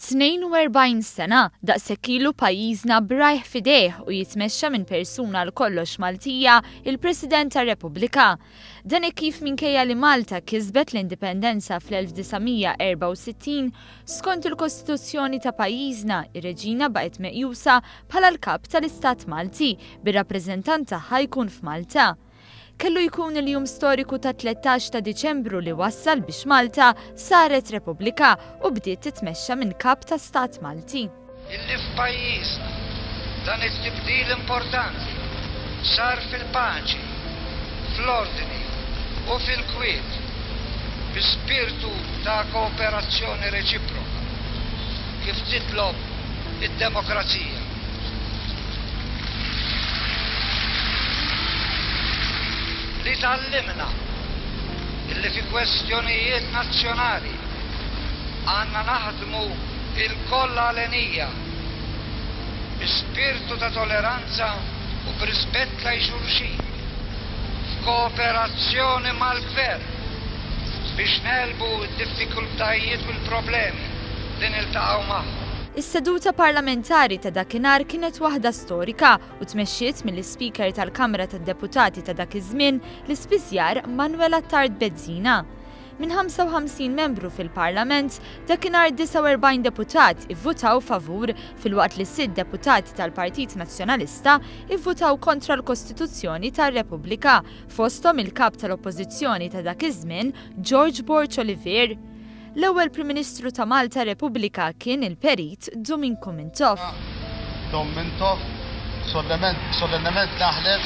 42 sena daqshekk ilu pajjiżna brajħ fidejh u jitmexxa minn persuna l kollox Maltija, il-President tar-Repubblika. Dan kif minkejja li Malta kisbet l-indipendenza fl-1964 skont il-Kostituzzjoni ta' pajjiżna, ir-Reġina baqgħet meqjusa bħala l-kap tal-Istat Malti bir-rappreżentant tagħha jkun f'Malta. Kellu jkun il-jum storiku ta' 13 ta' Diċembru li wassal biex Malta saret Repubblika u bdiet titmexxa minn kap ta' Stat Malti. Illi f'pajjiżna dan it-tibdil importanti sar fil-paċi, fl-ordini u fil-kwiet bi spirtu ta' kooperazzjoni reċiproka kif titlob id-demokrazija. Li tallimna illi fi kwestjonijiet nazzjonali għandna naħdmu il-koll għalenija bi spirtu ta' toleranza u b'rispett lejn xulxin, f'kooperazzjoni mal-gvern biex nelbu d-diffikultajiet u l-problemi li niltaqgħu magħhom. Is-seduta parlamentari ta' dakinhar kienet waħda storika u tmexxiet mill-Speaker tal-Kamra tad-Deputati ta' dak iż-żmien l-Ispiżjar Manuel Attard Bezzina. Minn 55 membru fil-Parlament, dakinhar 49 deputat ivvutaw favur filwaqt li 6 deputati tal-Partit Nazzjonalista ivvutaw kontra l-Kostituzzjoni tar-Repubblika, fosthom il-kap tal-Oppożizzjoni ta' dak iż-żmien George Borch Olivier. L-ewwel Prim Ministru ta' Malta Repubblika kien il-Perit Domingo Mintoff. Mintoff solennement naħlef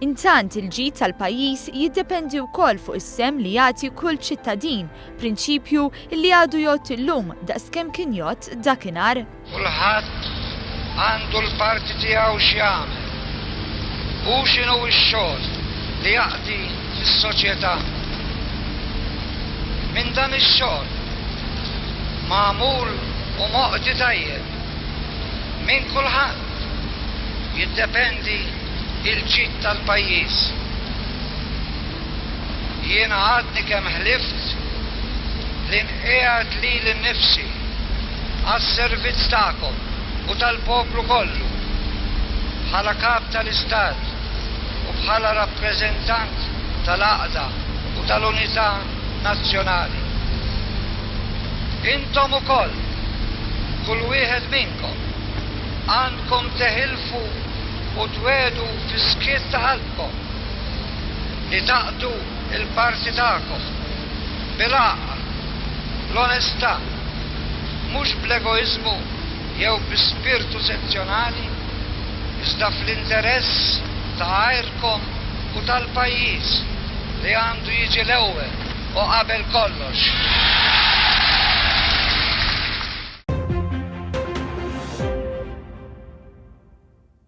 Intant il-ġid tal-pajjiż jiddependi wkoll fuq is-sem li jagħti kull ċittadin, prinċipju li għadu jgħod illum daqskemm kien jgħod dakinhar. Kulħadd għandu l-parti tiegħu x'jagħmel u x'inhu x-xogħol li jaqdi fis-soċjetà. Minn dan ix-xogħol magħmul u moqdi tajjeb minn kulħadd jiddependi il-ġid tal-pajjiż. Jiena għadni kemm ħlift li nqiegħed lili nnifsi għas-servizz tagħkom u tal-poplu kollu, bħala kap tal-Istat u bħala rappreżentant tal-Għaqda u tal-Unità Nazzjonali. Intom ukoll, kull wieħed minnkom, għandkom teħilfu u twedu fis-skiet ta' qalbkom li taqdu il-parti tagħkom bil-għaql, l-onestà, mhux bl-egoizmu jew bi-spirtu sezzjonali, iżda fl-interess ta' għajrkom u tal-pajjiż li għandu jiġi l-ewwel u qabel kollox.